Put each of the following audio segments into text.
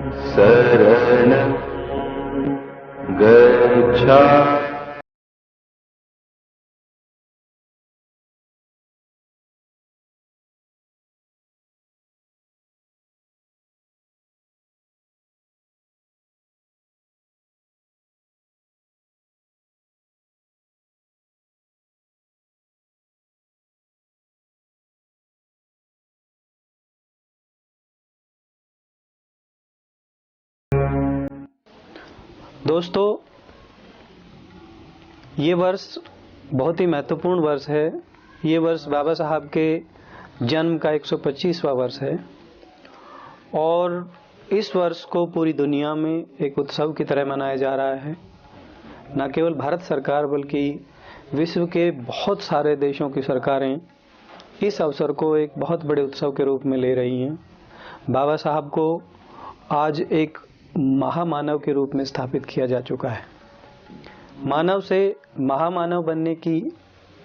शरण गच्छा। दोस्तों, ये वर्ष बहुत ही महत्वपूर्ण वर्ष है। ये वर्ष बाबा साहब के जन्म का 125वां वर्ष है और इस वर्ष को पूरी दुनिया में एक उत्सव की तरह मनाया जा रहा है। न केवल भारत सरकार बल्कि विश्व के बहुत सारे देशों की सरकारें इस अवसर को एक बहुत बड़े उत्सव के रूप में ले रही हैं। बाबा साहब को आज एक महामानव के रूप में स्थापित किया जा चुका है। मानव से महामानव बनने की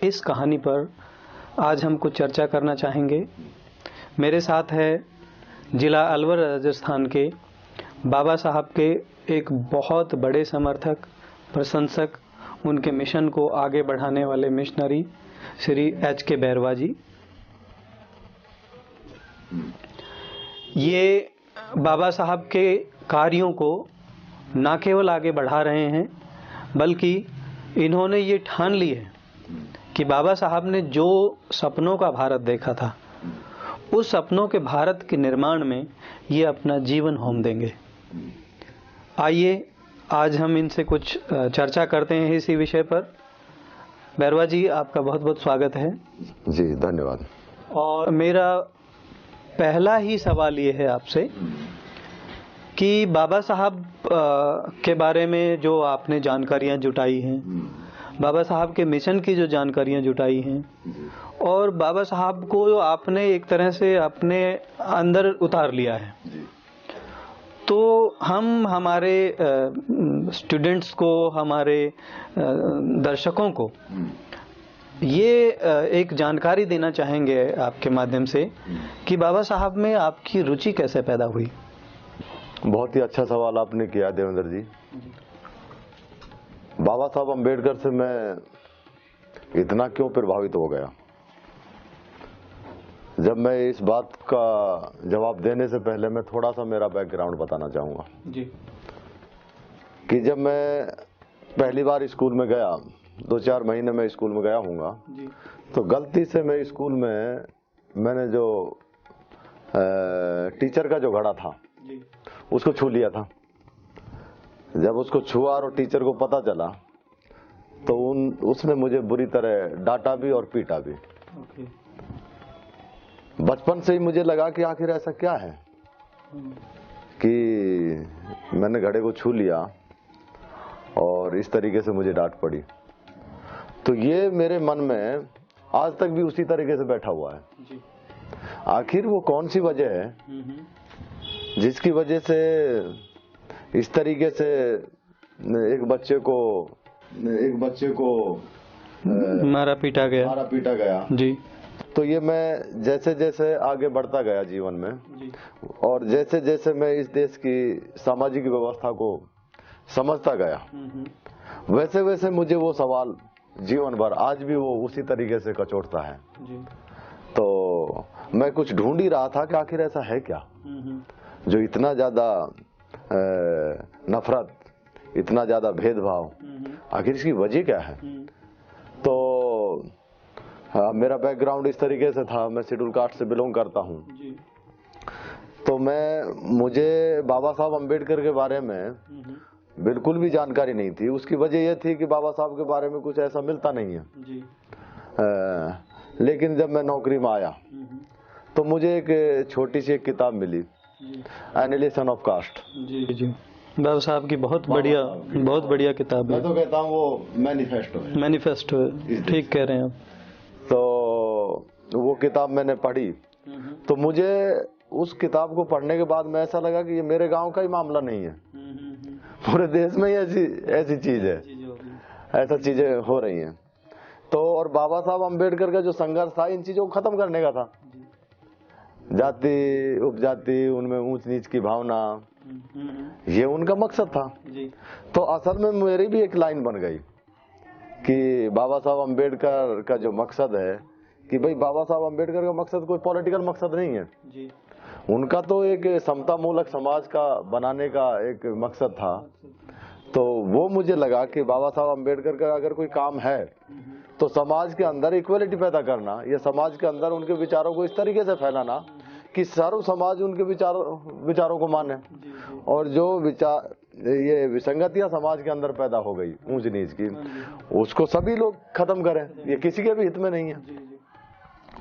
इस कहानी पर आज हम कुछ चर्चा करना चाहेंगे। मेरे साथ है जिला अलवर राजस्थान के बाबा साहब के एक बहुत बड़े समर्थक, प्रशंसक, उनके मिशन को आगे बढ़ाने वाले मिशनरी श्री H.K. बैरवा जी। ये बाबा साहब के कार्यों को न केवल आगे बढ़ा रहे हैं बल्कि इन्होंने ये ठान ली है कि बाबा साहब ने जो सपनों का भारत देखा था, उस सपनों के भारत के निर्माण में ये अपना जीवन होम देंगे। आइए आज हम इनसे कुछ चर्चा करते हैं इसी विषय पर। बैरवा जी, आपका बहुत बहुत स्वागत है। जी धन्यवाद। और मेरा पहला ही सवाल ये है आपसे कि बाबा साहब के बारे में जो आपने जानकारियां जुटाई हैं, बाबा साहब के मिशन की जो जानकारियां जुटाई हैं और बाबा साहब को जो आपने एक तरह से अपने अंदर उतार लिया है, तो हम हमारे स्टूडेंट्स को, हमारे दर्शकों को ये एक जानकारी देना चाहेंगे आपके माध्यम से कि बाबा साहब में आपकी रुचि कैसे पैदा हुई। बहुत ही अच्छा सवाल आपने किया देवेंद्र जी। बाबा साहब अम्बेडकर से मैं इतना क्यों प्रभावित हो गया, जब मैं इस बात का जवाब देने से पहले मैं थोड़ा सा मेरा बैकग्राउंड बताना चाहूँगा जी। कि जब मैं पहली बार स्कूल में गया, 2-4 महीने में स्कूल में गया हूँगा, तो गलती से मैं स्कूल में मैंने जो टीचर का जो घड़ा था उसको छू लिया था। जब उसको छुआ और टीचर को पता चला तो उसने मुझे बुरी तरह डांटा भी और पीटा भी। बचपन से ही मुझे लगा कि आखिर ऐसा क्या है कि मैंने घड़े को छू लिया और इस तरीके से मुझे डांट पड़ी। तो ये मेरे मन में आज तक भी उसी तरीके से बैठा हुआ है। आखिर वो कौन सी वजह है जिसकी वजह से इस तरीके से एक बच्चे को मारा पीटा गया जी। तो ये मैं जैसे जैसे आगे बढ़ता गया जीवन में जी। और जैसे जैसे मैं इस देश की सामाजिक व्यवस्था को समझता गया, वैसे वैसे मुझे वो सवाल जीवन भर आज भी वो उसी तरीके से कचोटता है जी। तो मैं कुछ ढूंढ ही रहा था कि आखिर ऐसा है क्या जो इतना ज्यादा नफरत, इतना ज्यादा भेदभाव, आखिर इसकी वजह क्या है। तो मेरा बैकग्राउंड इस तरीके से था, मैं शेड्यूल कास्ट से बिलोंग करता हूँ। तो मुझे बाबा साहब अम्बेडकर के बारे में बिल्कुल भी जानकारी नहीं थी। उसकी वजह यह थी कि बाबा साहब के बारे में कुछ ऐसा मिलता नहीं है जी। लेकिन जब मैं नौकरी में आया तो मुझे एक छोटी सी एक किताब मिली, एनालिसिस ऑफ कास्ट। जी जी, बाबा साहब की बहुत बढ़िया किताब है। मैं तो कहता हूँ वो मैनिफेस्टो है। ठीक कह रहे हैं आप। तो वो किताब मैंने पढ़ी तो मुझे उस किताब को पढ़ने के बाद में ऐसा लगा कि ये मेरे गांव का ही मामला नहीं है, पूरे देश में ही ऐसी चीज है, ऐसा चीजें हो रही हैं। तो और बाबा साहब अम्बेडकर का जो संघर्ष था इन चीजों को खत्म करने का था, जाति उपजाति, उनमें ऊंच नीच की भावना, ये उनका मकसद था जी। तो असल में मेरी भी एक लाइन बन गई कि बाबा साहब अम्बेडकर का जो मकसद है कि भाई बाबा साहब अम्बेडकर का मकसद कोई पॉलिटिकल मकसद नहीं है जी। उनका तो एक समता मूलक समाज का बनाने का एक मकसद था। तो वो मुझे लगा कि बाबा साहब अम्बेडकर का अगर कोई काम है तो समाज के अंदर इक्वलिटी पैदा करना या समाज के अंदर उनके विचारों को इस तरीके से फैलाना कि सर्व समाज उनके विचारों को माने और जो विचार ये विसंगतियां समाज के अंदर पैदा हो गई ऊंच नीच की उसको सभी लोग खत्म करें। ये किसी के भी हित में नहीं है,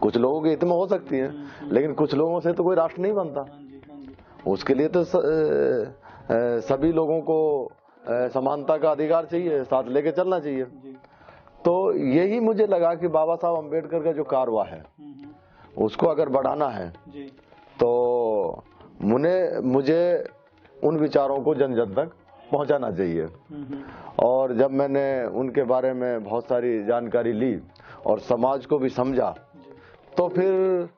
कुछ लोगों के हित में हो सकती है लेकिन कुछ लोगों से तो कोई राष्ट्र नहीं बनता। उसके लिए तो सभी लोगों को समानता का अधिकार चाहिए, साथ लेके चलना चाहिए। तो यही मुझे लगा कि बाबा साहब अम्बेडकर का जो कारवा है उसको अगर बढ़ाना है तो मुझे उन विचारों को जन जन तक पहुंचाना चाहिए। और जब मैंने उनके बारे में बहुत सारी जानकारी ली और समाज को भी समझा तो फिर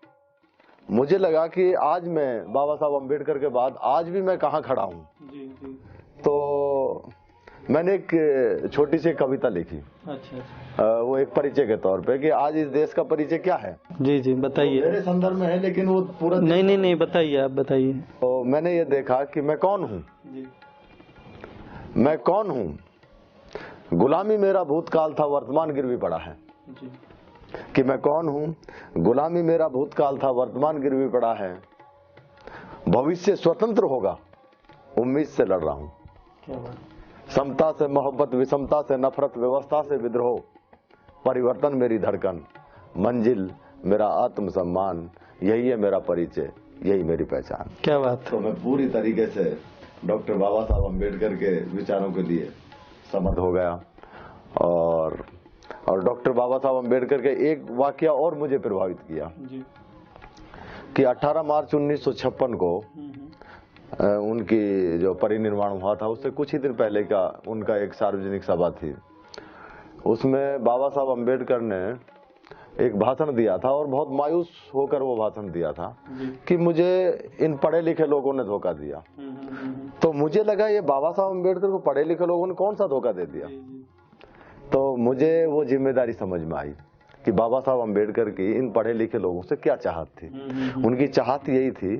मुझे लगा कि आज मैं बाबा साहब अम्बेडकर के बाद आज भी मैं कहाँ खड़ा हूँ। तो मैंने एक छोटी सी कविता लिखी। अच्छा। वो एक परिचय के तौर पे कि आज इस देश का परिचय क्या है। जी जी बताइए। मेरे संदर्भ में है लेकिन वो पूरा नहीं बताइए, आप बताइए। तो मैंने ये देखा कि मैं कौन हूँ, मैं कौन हूँ। गुलामी मेरा भूतकाल था वर्तमान गिरवी पड़ा है जी। कि मैं कौन हूँ। गुलामी मेरा भूतकाल था वर्तमान गिरवी पड़ा है, भविष्य स्वतंत्र होगा उम्मीद से लड़ रहा हूँ। क्या बात। समता से मोहब्बत, विषमता से नफरत, व्यवस्था से विद्रोह, परिवर्तन मेरी धड़कन, मंजिल मेरा आत्मसम्मान, यही है मेरा परिचय, यही मेरी पहचान। क्या बात। तो मैं पूरी तरीके से डॉक्टर बाबा साहब अम्बेडकर के विचारों के लिए समर्थ हो गया। और डॉक्टर बाबा साहब अम्बेडकर के एक वाकया और मुझे प्रभावित किया जी। कि 18 मार्च 1956 को उनकी जो परिनिर्वाण हुआ था उससे कुछ ही दिन पहले का उनका एक सार्वजनिक सभा थी। उसमें बाबा साहब अम्बेडकर ने एक भाषण दिया था और बहुत मायूस होकर वो भाषण दिया था कि मुझे इन पढ़े लिखे लोगों ने धोखा दिया। तो मुझे लगा ये बाबा साहब अम्बेडकर को पढ़े लिखे लोगों ने कौन सा धोखा दे दिया। तो मुझे वो जिम्मेदारी समझ में आई कि बाबा साहब अम्बेडकर की इन पढ़े लिखे लोगों से क्या चाहत थी। उनकी चाहत यही थी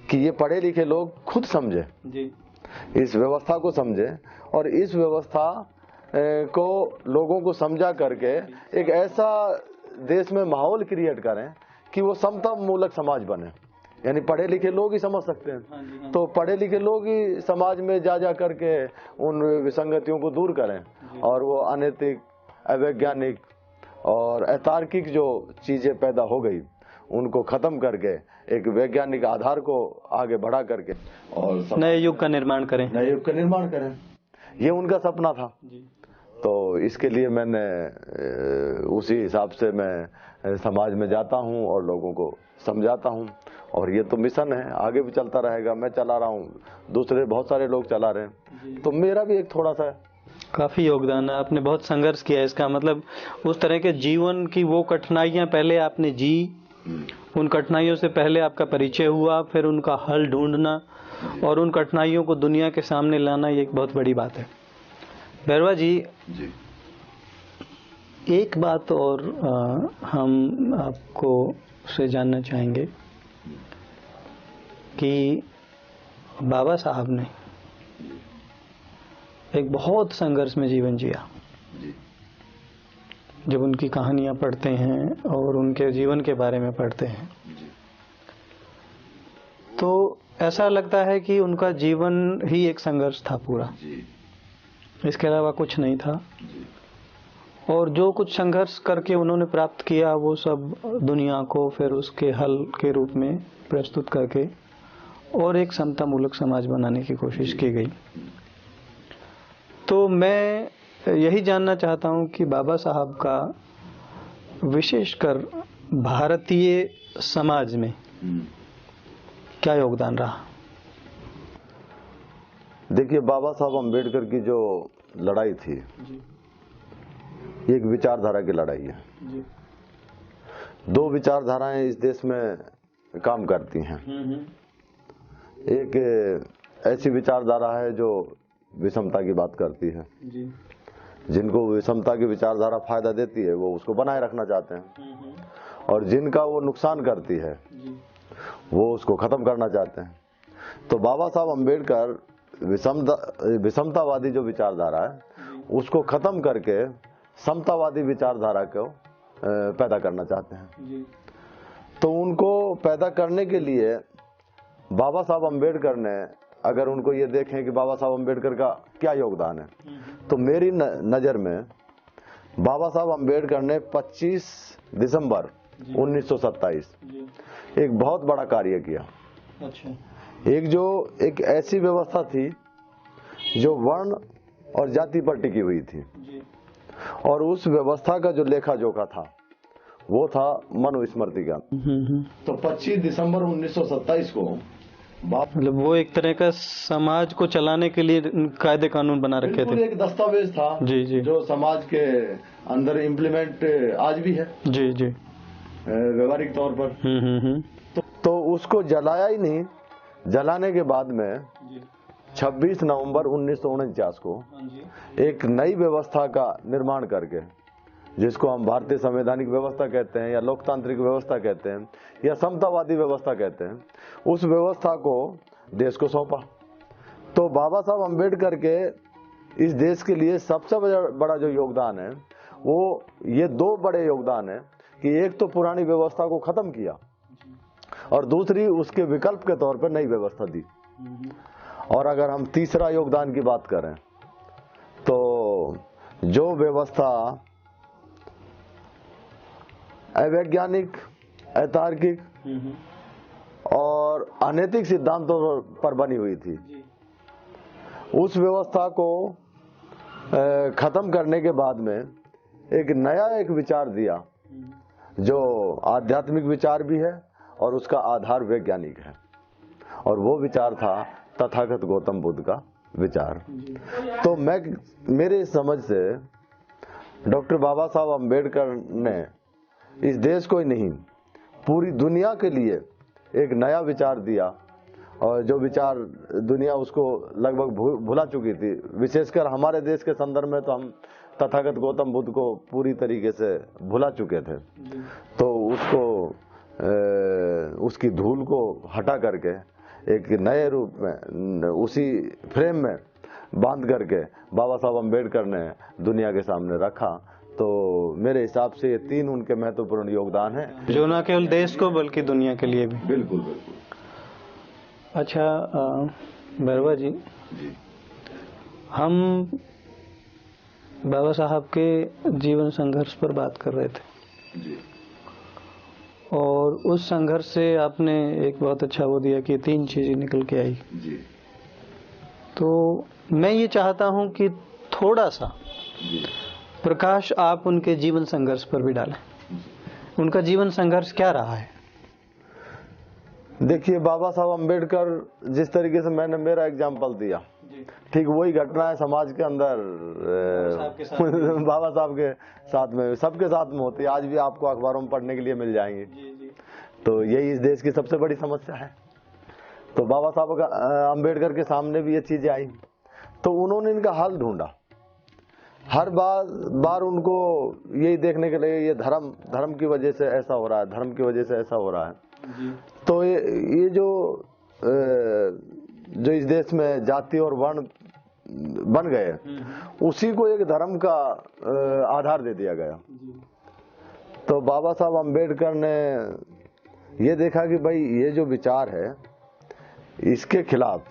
कि ये पढ़े लिखे लोग खुद समझे, इस व्यवस्था को समझे और इस व्यवस्था को लोगों को समझा करके एक ऐसा देश में माहौल क्रिएट करें कि वो समता मूलक समाज बने। यानी पढ़े लिखे लोग ही समझ सकते हैं, तो पढ़े लिखे लोग ही समाज में जा करके उन विसंगतियों को दूर करें और वो अनैतिक, अवैज्ञानिक और अतार्किक जो चीजें पैदा हो गई उनको खत्म करके एक वैज्ञानिक आधार को आगे बढ़ा करके और नए युग का निर्माण करें, नए युग का निर्माण करें, ये उनका सपना था। तो इसके लिए मैंने उसी हिसाब से मैं समाज में जाता हूँ और लोगों को समझाता हूँ और ये तो मिशन है, आगे भी चलता रहेगा। मैं चला रहा हूँ, दूसरे बहुत सारे लोग चला रहे हैं, तो मेरा भी एक थोड़ा सा काफी योगदान है। आपने बहुत संघर्ष किया, इसका मतलब उस तरह के जीवन की वो कठिनाइयां पहले आपने जी, उन कठिनाइयों से पहले आपका परिचय हुआ, फिर उनका हल ढूंढना और उन कठिनाइयों को दुनिया के सामने लाना, ये एक बहुत बड़ी बात है। भैरवा जी, एक बात और हम आपको से जानना चाहेंगे कि बाबा साहब ने एक बहुत संघर्ष में जीवन जिया। जब उनकी कहानियां पढ़ते हैं और उनके जीवन के बारे में पढ़ते हैं तो ऐसा लगता है कि उनका जीवन ही एक संघर्ष था पूरा, इसके अलावा कुछ नहीं था। और जो कुछ संघर्ष करके उन्होंने प्राप्त किया वो सब दुनिया को फिर उसके हल के रूप में प्रस्तुत करके और एक समता मूलक समाज बनाने की कोशिश की गई। तो मैं यही जानना चाहता हूं कि बाबा साहब का विशेषकर भारतीय समाज में क्या योगदान रहा। देखिए, बाबा साहब अम्बेडकर की जो लड़ाई थी एक विचारधारा की लड़ाई है। दो विचारधाराएं इस देश में काम करती हैं। एक ऐसी विचारधारा है जो विषमता की बात करती है जी। जिनको विषमता की विचारधारा फायदा देती है वो उसको बनाए रखना चाहते हैं, और जिनका वो नुकसान करती है जी। वो उसको खत्म करना चाहते हैं। तो बाबा साहब अम्बेडकर विषमतावादी जो विचारधारा है उसको खत्म करके समतावादी विचारधारा को पैदा करना चाहते हैं। जी। तो उनको पैदा करने के लिए बाबा साहब अम्बेडकर ने, अगर उनको ये देखें कि बाबा साहब अम्बेडकर का क्या योगदान है, तो मेरी नज़र में बाबा साहब अम्बेडकर ने 25 दिसंबर 1927 एक बहुत बड़ा कार्य किया। अच्छा। एक ऐसी व्यवस्था थी जो वर्ण और जाति पर टिकी हुई थी, और उस व्यवस्था का जो लेखा जोखा था वो था मनुस्मृति का। तो 25 दिसंबर 1927 को मतलब वो एक तरह का समाज को चलाने के लिए कायदे कानून बना रखे थे। एक दस्तावेज था जी जी, जो समाज के अंदर इम्प्लीमेंट आज भी है जी जी, व्यवहारिक तौर पर। तो उसको जलाया ही नहीं। जलाने के बाद में 26 नवंबर 1949 को एक नई व्यवस्था का निर्माण करके, जिसको हम भारतीय संवैधानिक व्यवस्था कहते हैं या लोकतांत्रिक व्यवस्था कहते हैं या समतावादी व्यवस्था कहते हैं, उस व्यवस्था को देश को सौंपा। तो बाबा साहब अम्बेडकर के इस देश के लिए सबसे बड़ा जो योगदान है वो ये दो बड़े योगदान है कि एक तो पुरानी व्यवस्था को खत्म किया और दूसरी उसके विकल्प के तौर पर नई व्यवस्था दी। और अगर हम तीसरा योगदान की बात करें तो जो व्यवस्था अवैज्ञानिक, अतार्किक और अनैतिक सिद्धांतों पर बनी हुई थी, उस व्यवस्था को खत्म करने के बाद में एक विचार दिया जो आध्यात्मिक विचार भी है और उसका आधार वैज्ञानिक है, और वो विचार था तथागत गौतम बुद्ध का विचार। तो मेरे समझ से डॉक्टर बाबा साहब अम्बेडकर ने इस देश को ही नहीं पूरी दुनिया के लिए एक नया विचार दिया, और जो विचार दुनिया उसको लगभग भुला चुकी थी। विशेषकर हमारे देश के संदर्भ में तो हम तथागत गौतम बुद्ध को पूरी तरीके से भुला चुके थे। तो उसकी धूल को हटा करके एक नए रूप में उसी फ्रेम में बांध करके बाबा साहब अम्बेडकर ने दुनिया के सामने रखा। तो मेरे हिसाब से ये तीन उनके महत्वपूर्ण योगदान हैं, जो न केवल देश को बल्कि दुनिया के लिए भी। बिल्कुल बिल्कुल। अच्छा भैरवा जी, हम बाबा साहब के जीवन संघर्ष पर बात कर रहे थे जी। और उस संघर्ष से आपने एक बहुत अच्छा वो दिया कि 3 चीजें निकल के आई जी। तो मैं ये चाहता हूं कि थोड़ा सा प्रकाश आप उनके जीवन संघर्ष पर भी डालें। उनका जीवन संघर्ष क्या रहा है? देखिए, बाबा साहब अम्बेडकर जिस तरीके से मैंने मेरा एग्जाम्पल दिया, ठीक वही घटना है समाज के अंदर बाबा साहब के साथ में, सबके साथ में होती है। आज भी आपको अखबारों में पढ़ने के लिए मिल जाएंगी। तो यही इस देश की सबसे बड़ी समस्या है। तो बाबा साहब अम्बेडकर के सामने भी ये चीजें आई, तो उन्होंने इनका हल ढूंढा। हर बार उनको यही देखने के लिए ये धर्म की वजह से ऐसा हो रहा है, धर्म की वजह से ऐसा हो रहा है। तो ये जो इस देश में जाति और वर्ण बन गए, उसी को एक धर्म का आधार दे दिया गया। तो बाबा साहब अम्बेडकर ने ये देखा कि भाई ये जो विचार है इसके खिलाफ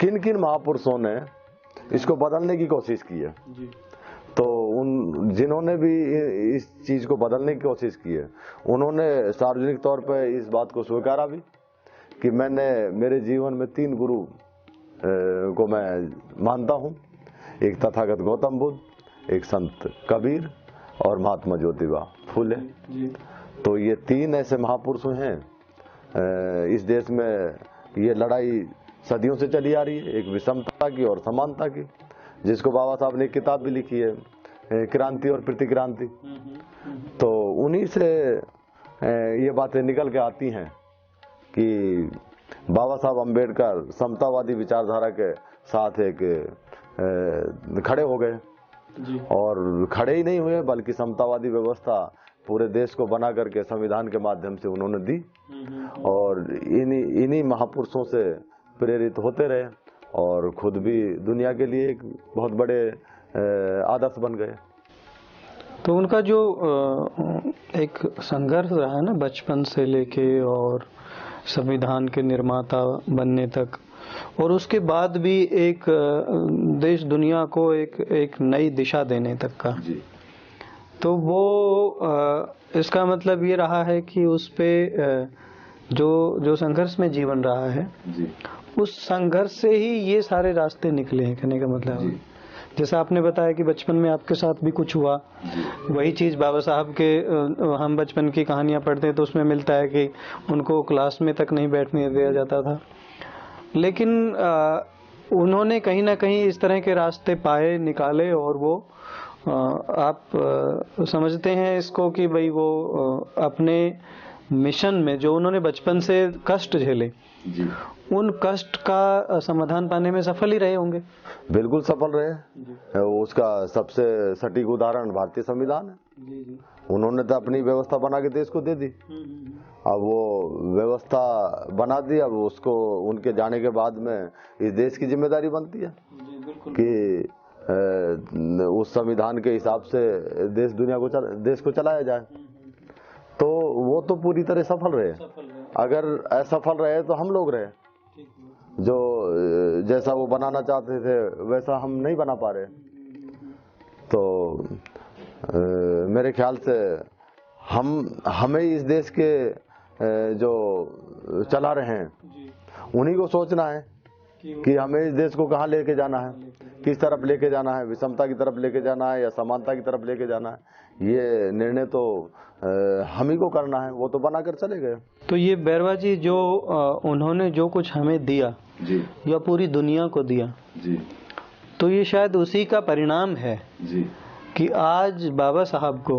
किन किन महापुरुषों ने इसको बदलने की कोशिश की है। तो जिन्होंने भी इस चीज को बदलने की कोशिश की है, उन्होंने सार्वजनिक तौर पर इस बात को स्वीकारा भी कि मैंने मेरे जीवन में 3 गुरु को मैं मानता हूँ, एक तथागत गौतम बुद्ध, एक संत कबीर और महात्मा ज्योतिबा फुले। तो ये 3 ऐसे महापुरुष हैं। इस देश में ये लड़ाई सदियों से चली आ रही है, एक विषमता की और समानता की, जिसको बाबा साहब ने एक किताब भी लिखी है, क्रांति और प्रतिक्रांति। तो उन्हीं से ये बातें निकल के आती हैं कि बाबा साहब अम्बेडकर समतावादी विचारधारा के साथ एक खड़े हो गए और खड़े ही नहीं हुए बल्कि समतावादी व्यवस्था पूरे देश को बना करके संविधान के माध्यम से उन्होंने दी और इन्हीं महापुरुषों से प्रेरित होते रहे और खुद भी दुनिया के लिए एक बहुत बड़े आदर्श बन गए। तो उनका जो एक संघर्ष रहा है ना बचपन से लेके और संविधान के निर्माता बनने तक, और उसके बाद भी एक देश दुनिया को एक नई दिशा देने तक का जी। तो वो इसका मतलब ये रहा है कि उस पे जो संघर्ष में जीवन रहा है जी। उस संघर्ष से ही ये सारे रास्ते निकले हैं, कहने का मतलब जैसा आपने बताया कि बचपन में आपके साथ भी कुछ हुआ, वही चीज बाबा साहब के हम बचपन की कहानियां पढ़ते हैं तो उसमें मिलता है कि उनको क्लास में तक नहीं बैठने दिया जाता था, लेकिन उन्होंने कहीं ना कहीं इस तरह के रास्ते पाए, निकाले, और वो आप समझते हैं इसको कि भाई वो अपने मिशन में जो उन्होंने बचपन से कष्ट झेले जी। उन कष्ट का समाधान पाने में सफल ही रहे होंगे। बिल्कुल सफल रहे। उसका सबसे सटीक उदाहरण भारतीय संविधान है जी जी। उन्होंने तो अपनी व्यवस्था बना के देश को दे दी। अब वो व्यवस्था बना दी, अब उसको उनके जाने के बाद में इस देश की जिम्मेदारी बनती है कि उस संविधान के हिसाब से देश को चलाया जाए। तो वो तो पूरी तरह सफल रहे। अगर असफल रहे तो हम लोग रहे, जो जैसा वो बनाना चाहते थे वैसा हम नहीं बना पा रहे। तो मेरे ख्याल से हमें इस देश के जो चला रहे हैं उन्हीं को सोचना है कि हमें इस देश को कहाँ लेके जाना है, किस तरफ लेके जाना है, विषमता की तरफ लेके जाना है या समानता की तरफ लेके जाना है। ये निर्णय तो हम ही को करना है, वो तो बनाकर चले गए। तो ये बैरवा जी जो उन्होंने जो कुछ हमें दिया जी, या पूरी दुनिया को दिया जी, तो ये शायद उसी का परिणाम है जी, कि आज बाबा साहब को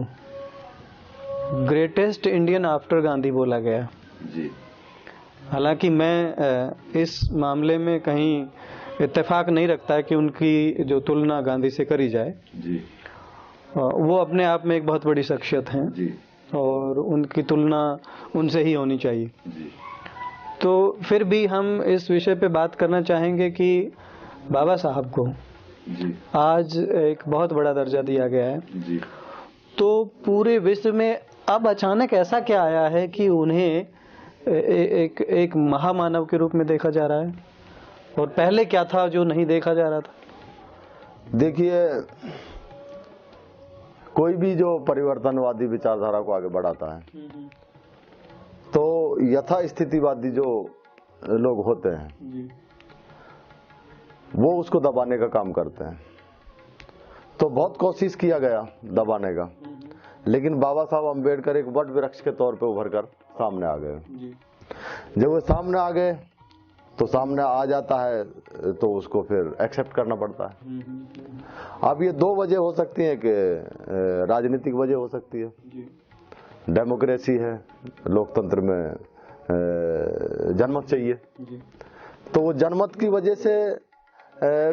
ग्रेटेस्ट इंडियन आफ्टर गांधी बोला गया जी। हालांकि मैं इस मामले में कहीं इत्तेफाक नहीं रखता है कि उनकी जो तुलना गांधी से करी जाए जी। वो अपने आप में एक बहुत बड़ी शख्सियत हैं जी। और उनकी तुलना उनसे ही होनी चाहिए जी। तो फिर भी हम इस विषय पे बात करना चाहेंगे कि बाबा साहब को जी। आज एक बहुत बड़ा दर्जा दिया गया है जी। तो पूरे विश्व में अब अचानक ऐसा क्या आया है कि उन्हें एक महामानव के रूप में देखा जा रहा है, और पहले क्या था जो नहीं देखा जा रहा था? देखिए, कोई भी जो परिवर्तनवादी विचारधारा को आगे बढ़ाता है तो यथास्थितिवादी जो लोग होते हैं वो उसको दबाने का काम करते हैं। तो बहुत कोशिश किया गया दबाने का, लेकिन बाबा साहब अम्बेडकर एक वट वृक्ष के तौर पे उभर कर सामने आ गए। जब वो सामने आ गए तो सामने आ जाता है तो उसको फिर एक्सेप्ट करना पड़ता है। अब ये दो वजह हो सकती है कि राजनीतिक वजह हो सकती है, डेमोक्रेसी है, लोकतंत्र में जनमत चाहिए, तो वो जनमत की वजह से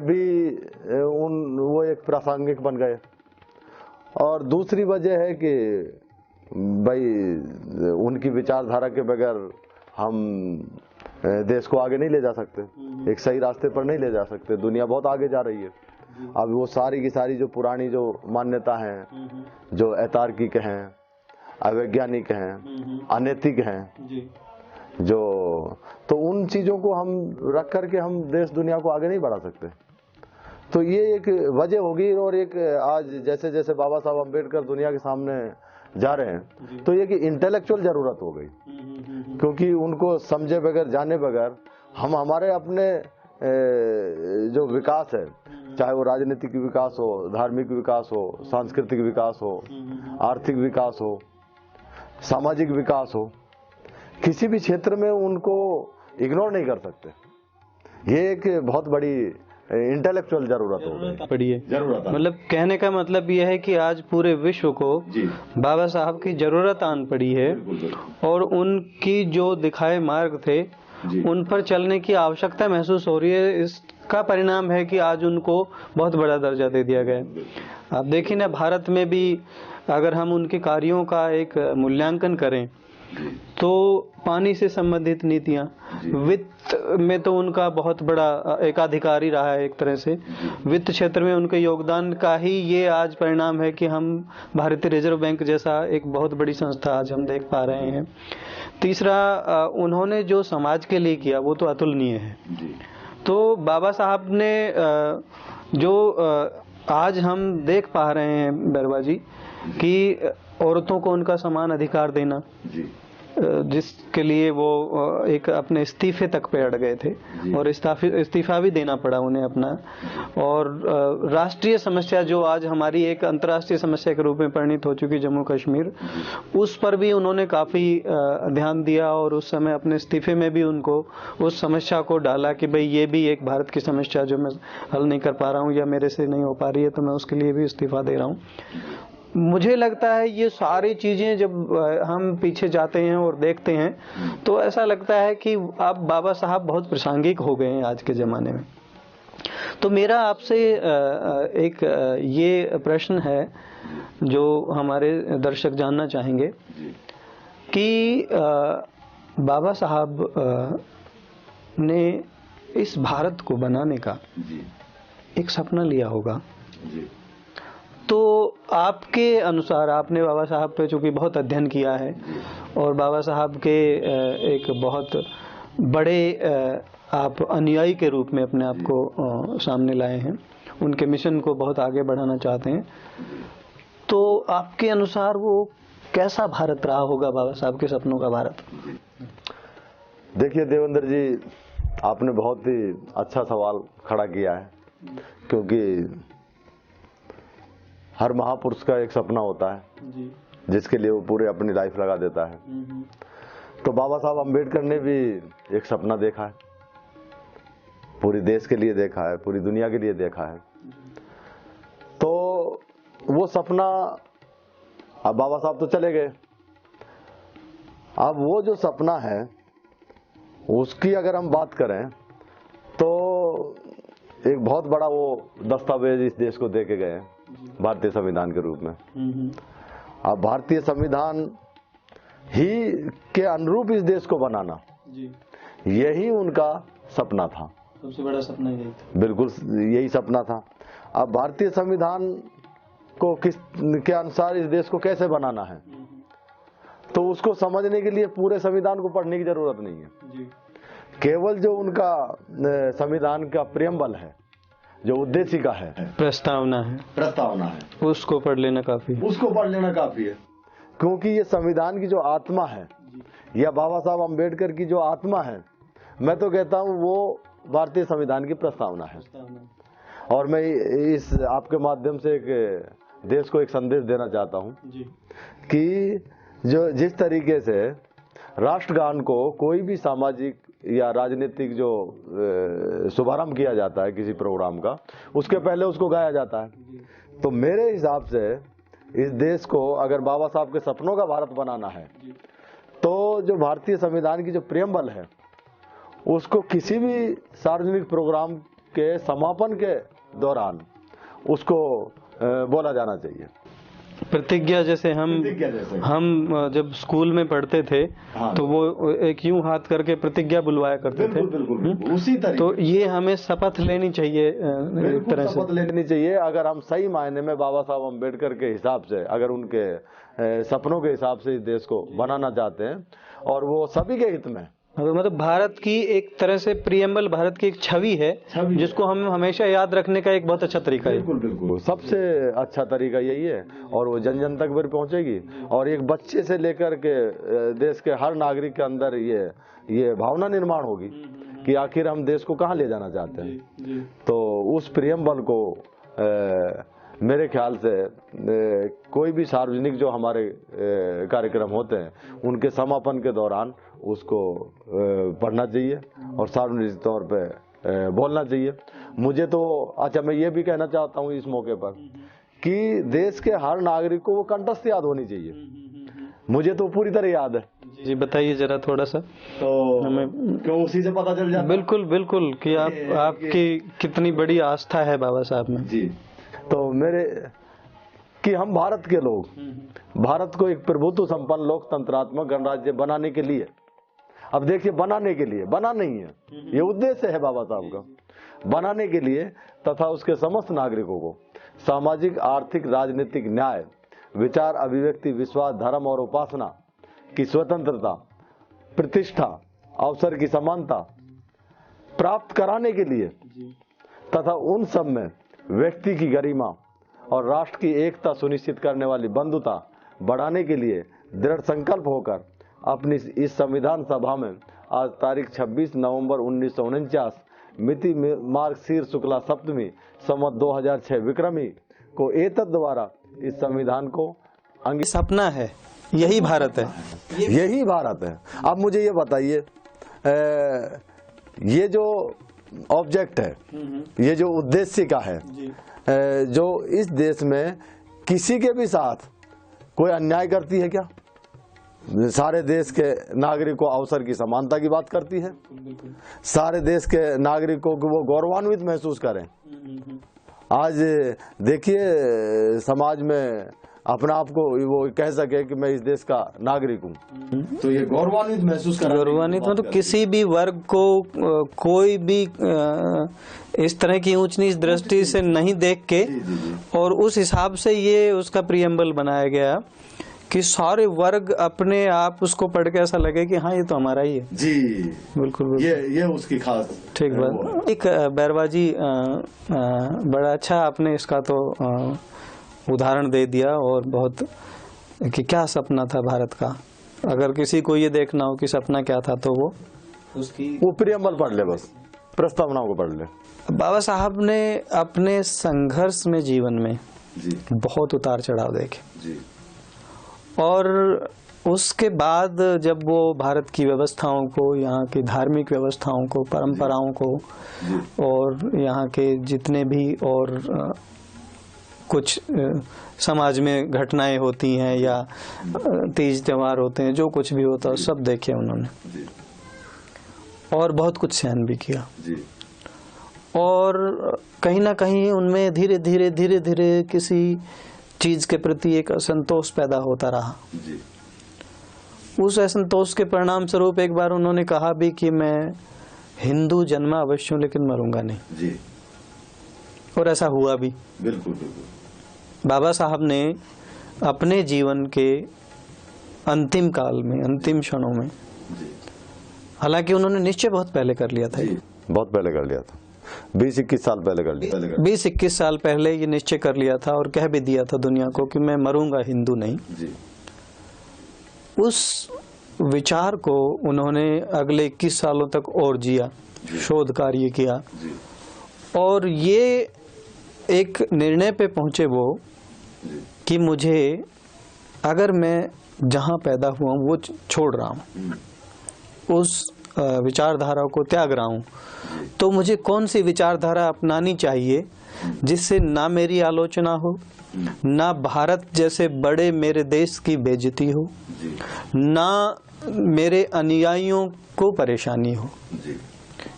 भी वो एक प्रासंगिक बन गए। और दूसरी वजह है कि भाई उनकी विचारधारा के बगैर हम देश को आगे नहीं ले जा सकते, एक सही रास्ते पर नहीं ले जा सकते। दुनिया बहुत आगे जा रही है। अब वो सारी की सारी जो पुरानी जो मान्यता हैं, जो अतार्किक हैं, अवैज्ञानिक हैं, अनैतिक हैं, जो तो उन चीजों को हम रख करके हम देश दुनिया को आगे नहीं बढ़ा सकते। तो ये एक वजह होगी। और एक आज जैसे जैसे बाबा साहब अम्बेडकर दुनिया के सामने जा रहे हैं तो ये कि इंटेलेक्चुअल जरूरत हो गई, क्योंकि उनको समझे बगैर, जाने बगैर हम हमारे अपने जो विकास है, चाहे वो राजनीतिक विकास हो, धार्मिक विकास हो, सांस्कृतिक विकास हो, आर्थिक विकास हो, सामाजिक विकास हो, किसी भी क्षेत्र में उनको इग्नोर नहीं कर सकते। ये एक बहुत बड़ी इंटेलेक्चुअल जरूरत हो पड़ी है। मतलब कहने का मतलब यह है कि आज पूरे विश्व को बाबा साहब की जरूरत आन पड़ी है, और उनकी जो दिखाए मार्ग थे उन पर चलने की आवश्यकता महसूस हो रही है। इसका परिणाम है कि आज उनको बहुत बड़ा दर्जा दे दिया गया है। आप देखिए ना, भारत में भी अगर हम उनके कार्यों का एक मूल्यांकन करें तो पानी से संबंधित नीतियां, वित्त में तो उनका बहुत बड़ा एकाधिकारी रहा है। एक तरह से वित्त क्षेत्र में उनके योगदान का ही ये आज परिणाम है कि हम भारतीय रिजर्व बैंक जैसा एक बहुत बड़ी संस्था आज हम देख पा रहे हैं। तीसरा, उन्होंने जो समाज के लिए किया वो तो अतुलनीय है। तो बाबा साहब ने जो आज हम देख पा रहे हैं बैरवा जी कि औरतों को उनका समान अधिकार देना, जिसके लिए वो एक अपने इस्तीफे तक पे अड़ गए थे और इस्तीफा भी देना पड़ा उन्हें अपना। और राष्ट्रीय समस्या जो आज हमारी एक अंतर्राष्ट्रीय समस्या के रूप में परिणित हो चुकी जम्मू कश्मीर, उस पर भी उन्होंने काफी ध्यान दिया और उस समय अपने इस्तीफे में भी उनको उस समस्या को डाला कि भाई ये भी एक भारत की समस्या जो मैं हल नहीं कर पा रहा हूँ या मेरे से नहीं हो पा रही है, तो मैं उसके लिए भी इस्तीफा दे रहा हूँ। मुझे लगता है ये सारी चीजें जब हम पीछे जाते हैं और देखते हैं तो ऐसा लगता है कि अब बाबा साहब बहुत प्रासंगिक हो गए हैं आज के जमाने में। तो मेरा आपसे एक ये प्रश्न है जो हमारे दर्शक जानना चाहेंगे कि बाबा साहब ने इस भारत को बनाने का एक सपना लिया होगा, तो आपके अनुसार, आपने बाबा साहब पे चूंकि बहुत अध्ययन किया है और बाबा साहब के एक बहुत बड़े आप अनुयायी के रूप में अपने आप को सामने लाए हैं, उनके मिशन को बहुत आगे बढ़ाना चाहते हैं, तो आपके अनुसार वो कैसा भारत रहा होगा, बाबा साहब के सपनों का भारत? देखिए देवेंद्र जी, आपने बहुत ही अच्छा सवाल खड़ा किया है, क्योंकि हर महापुरुष का एक सपना होता है जिसके लिए वो पूरे अपनी लाइफ लगा देता है। तो बाबा साहब अम्बेडकर ने भी एक सपना देखा है, पूरे देश के लिए देखा है, पूरी दुनिया के लिए देखा है। तो वो सपना, अब बाबा साहब तो चले गए, अब वो जो सपना है उसकी अगर हम बात करें तो एक बहुत बड़ा वो दस्तावेज इस देश को दे के गए भारतीय संविधान के रूप में। अब भारतीय संविधान ही के अनुरूप इस देश को बनाना, यही उनका सपना था, सबसे बड़ा सपना यही था। बिल्कुल यही सपना था। अब भारतीय संविधान को किस के अनुसार इस देश को कैसे बनाना है, तो उसको समझने के लिए पूरे संविधान को पढ़ने की जरूरत नहीं है। केवल जो उनका संविधान का प्रियम्बल है, जो उद्देशिका है, प्रस्तावना है, उसको पढ़ लेना काफी है। क्योंकि ये संविधान की जो आत्मा है या बाबा साहब अम्बेडकर की जो आत्मा है, मैं तो कहता हूँ वो भारतीय संविधान की प्रस्तावना है। और मैं इस आपके माध्यम से एक देश को एक संदेश देना चाहता हूँ कि जो जिस तरीके से राष्ट्रगान को कोई भी सामाजिक या राजनीतिक जो शुभारंभ किया जाता है किसी प्रोग्राम का, उसके पहले उसको गाया जाता है। तो मेरे हिसाब से इस देश को अगर बाबा साहब के सपनों का भारत बनाना है, तो जो भारतीय संविधान की जो प्रियम्बल है उसको किसी भी सार्वजनिक प्रोग्राम के समापन के दौरान उसको बोला जाना चाहिए। प्रतिज्ञा जैसे हम जब स्कूल में पढ़ते थे, हाँ, तो वो एक यूं हाथ करके प्रतिज्ञा बुलवाया करते थे। बिल्कुल उसी तरीके। तो ये हमें शपथ लेनी चाहिए, एक तरह से शपथ लेनी चाहिए। अगर हम सही मायने में बाबा साहब अम्बेडकर के हिसाब से, अगर उनके सपनों के हिसाब से इस देश को बनाना चाहते हैं और वो सभी के हित में, मतलब भारत की एक तरह से प्रियम्बल, भारत की एक छवि है जिसको हम हमेशा याद रखने का एक बहुत अच्छा तरीका है। बिल्कुल सबसे अच्छा तरीका यही है, और वो जन जन तक भी पहुंचेगी। और एक बच्चे से लेकर के देश के हर नागरिक के अंदर ये भावना निर्माण होगी कि आखिर हम देश को कहाँ ले जाना चाहते हैं। तो उस प्रियम्बल को मेरे ख्याल से कोई भी सार्वजनिक जो हमारे कार्यक्रम होते हैं उनके समापन के दौरान उसको पढ़ना चाहिए और सार्वजनिक तौर पे बोलना चाहिए। मुझे तो अच्छा, मैं ये भी कहना चाहता हूँ इस मौके पर कि देश के हर नागरिक को वो कंठस्थ याद होनी चाहिए। मुझे तो पूरी तरह याद है जी बताइए जरा थोड़ा सा, तो हमें क्यों उसी से पता चल जाता। बिल्कुल बिल्कुल कि आपकी कितनी बड़ी आस्था है बाबा साहब में। जी, तो मेरे कि हम भारत के लोग भारत को एक प्रभुत्व संपन्न लोकतंत्रात्मक गणराज्य बनाने के लिए, अब देखिए बनाने के लिए, बना नहीं है, ये उद्देश्य है बाबा साहब का, बनाने के लिए तथा उसके समस्त नागरिकों को सामाजिक, आर्थिक, राजनीतिक न्याय, विचार, अभिव्यक्ति, विश्वास, धर्म और उपासना की स्वतंत्रता, प्रतिष्ठा, अवसर की समानता प्राप्त कराने के लिए तथा उन सब में व्यक्ति की गरिमा और राष्ट्र की एकता सुनिश्चित करने वाली बंधुता बढ़ाने के लिए दृढ़ संकल्प होकर अपनी इस संविधान सभा में आज तारीख 26 नवंबर 1949 मिति मार्गशीर शुक्ला सप्तमी संवत 2006 विक्रमी को एतद द्वारा इस संविधान को सपना है, यही भारत है, यही भारत है। अब मुझे ये बताइए, ये जो ऑब्जेक्ट है, ये जो उद्देश्य का है, जो इस देश में किसी के भी साथ कोई अन्याय करती है क्या? सारे देश के नागरिकों को अवसर की समानता की बात करती है, सारे देश के नागरिकों को वो गौरवान्वित महसूस करें। आज देखिए समाज में अपने आप को वो कह सके कि मैं इस देश का नागरिक हूँ, तो ये गौरवान्वित महसूस कर, गौरवान्वित मतलब किसी भी वर्ग को कोई भी इस तरह की ऊंच नीच दृष्टि से नहीं देख के, और उस हिसाब से ये उसका प्रियम्बल बनाया गया कि सारे वर्ग अपने आप उसको पढ़ के ऐसा लगे कि हाँ ये तो हमारा ही है। जी बिल्कुल, ये उसकी खास ठीक बात। एक बैरवाजी बड़ा अच्छा आपने इसका तो उदाहरण दे दिया, और बहुत कि क्या सपना था भारत का। अगर किसी को ये देखना हो कि सपना क्या था तो वो प्रियम्बल पढ़ ले, बस प्रस्तावनाओं को पढ़ ले। बाबा साहब ने अपने संघर्ष में जीवन में बहुत उतार चढ़ाव देखे, और उसके बाद जब वो भारत की व्यवस्थाओं को, यहाँ की धार्मिक व्यवस्थाओं को, परंपराओं को, और यहाँ के जितने भी और कुछ समाज में घटनाएं होती हैं या तीज त्योहार होते हैं, जो कुछ भी होता है सब देखे उन्होंने, और बहुत कुछ सहन भी किया। और कहीं ना कहीं उनमें धीरे धीरे धीरे धीरे किसी चीज के प्रति एक असंतोष पैदा होता रहा। उस असंतोष के परिणाम स्वरूप एक बार उन्होंने कहा भी कि मैं हिंदू जन्मा अवश्य हूं लेकिन मरूंगा नहीं, और ऐसा हुआ भी। बिल्कुल। बाबा साहब ने अपने जीवन के अंतिम काल में, अंतिम क्षणों में, हालांकि उन्होंने निश्चय बहुत पहले कर लिया था, बहुत पहले कर लिया था, 20-21 साल पहले कर लिया, 20-21 साल पहले ये निश्चय कर लिया था और कह भी दिया था दुनिया को कि मैं मरूंगा हिंदू नहीं। उस विचार को उन्होंने अगले 21 सालों तक और जिया, शोध कार्य किया, और ये एक निर्णय पे पहुंचे वो कि मुझे, अगर मैं जहां पैदा हुआ हूं वो छोड़ रहा हूं, उस विचारधारा को त्याग रहा हूं, तो मुझे कौन सी विचारधारा अपनानी चाहिए जिससे ना मेरी आलोचना हो, ना भारत जैसे बड़े मेरे देश की बेइज्जती हो, ना मेरे अनुयायियों को परेशानी हो।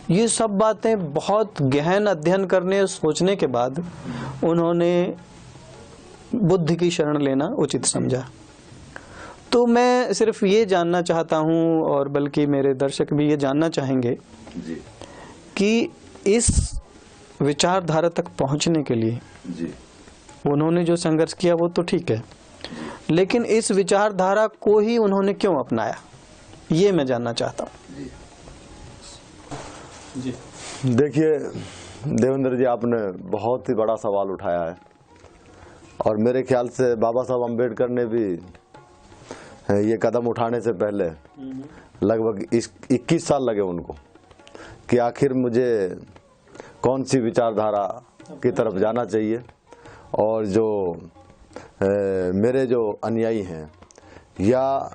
ये सब बातें बहुत गहन अध्ययन करने, सोचने के बाद उन्होंने बुद्ध की शरण लेना उचित समझा। तो मैं सिर्फ ये जानना चाहता हूँ, और बल्कि मेरे दर्शक भी ये जानना चाहेंगे कि इस विचारधारा तक पहुंचने के लिए उन्होंने जो संघर्ष किया वो तो ठीक है, लेकिन इस विचारधारा को ही उन्होंने क्यों अपनाया, ये मैं जानना चाहता हूँ। देखिए देवेंद्र जी, आपने बहुत ही बड़ा सवाल उठाया है, और मेरे ख्याल से बाबा साहब अम्बेडकर ने भी ये कदम उठाने से पहले लगभग 21 साल लगे उनको कि आखिर मुझे कौन सी विचारधारा की तरफ जाना चाहिए, और जो मेरे जो अनुयायी हैं या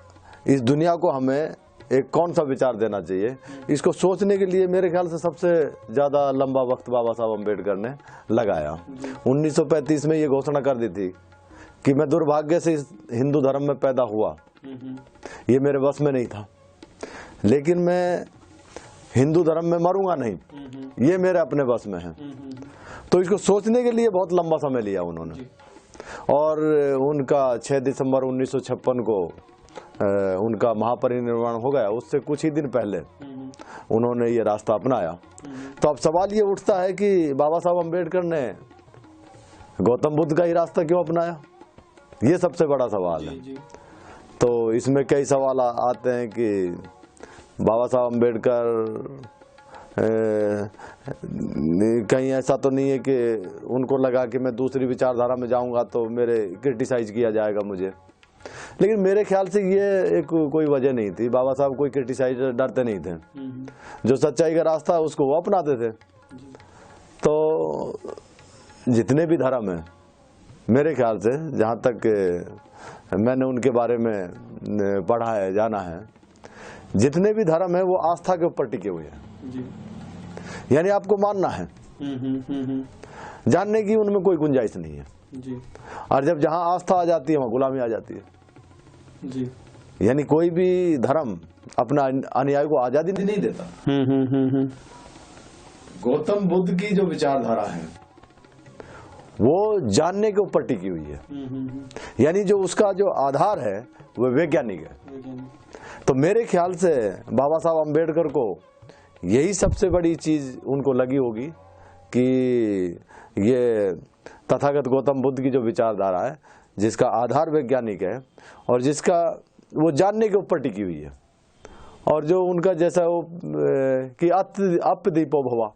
इस दुनिया को हमें एक कौन सा विचार देना चाहिए। इसको सोचने के लिए मेरे ख्याल से सबसे ज़्यादा लंबा वक्त बाबा साहब अम्बेडकर ने लगाया। 1935 में ये घोषणा कर दी थी कि मैं दुर्भाग्य से इस हिंदू धर्म में पैदा हुआ, ये मेरे बस में नहीं था। लेकिन मैं हिंदू धर्म में मरूंगा नहीं, ये मेरे अपने बस में है। तो इसको सोचने के लिए बहुत लंबा समय लिया उन्होंने। और उनका 6 दिसंबर 1956 को उनका महापरिनिर्वाण हो गया। उससे कुछ ही दिन पहले उन्होंने ये रास्ता अपनाया। तो अब सवाल ये उठता है कि बाबा साहब अम्बेडकर ने गौतम बुद्ध का ही रास्ता क्यों अपनाया? ये सबसे बड़ा सवाल है। तो इसमें कई सवाल आते हैं कि बाबा साहब अम्बेडकर कहीं ऐसा तो नहीं है कि उनको लगा कि मैं दूसरी विचारधारा में जाऊंगा तो मेरे क्रिटिसाइज किया जाएगा मुझे। लेकिन मेरे ख्याल से ये एक कोई वजह नहीं थी। बाबा साहब कोई क्रिटिसाइज डरते नहीं थे। जो सच्चाई का रास्ता है उसको वो अपनाते थे। तो जितने भी धर्म हैं, मेरे ख्याल से जहाँ तक मैंने उनके बारे में पढ़ा है, जाना है, जितने भी धर्म है वो आस्था के ऊपर टिके हुए हैं। यानी आपको मानना है, जानने की उनमें कोई गुंजाइश नहीं है। और जब जहां आस्था आ जाती है वहां गुलामी आ जाती है। यानी कोई भी धर्म अपना अनुयायी को आजादी नहीं देता। गौतम बुद्ध की जो विचारधारा है वो जानने के ऊपर टिकी हुई है। यानी जो उसका जो आधार है वो वैज्ञानिक है। तो मेरे ख्याल से बाबा साहब अम्बेडकर को यही सबसे बड़ी चीज उनको लगी होगी कि ये तथागत गौतम बुद्ध की जो विचारधारा है, जिसका आधार वैज्ञानिक है और जिसका वो जानने के ऊपर टिकी हुई है, और जो उनका जैसा वो कि अप्पदीपो भवा,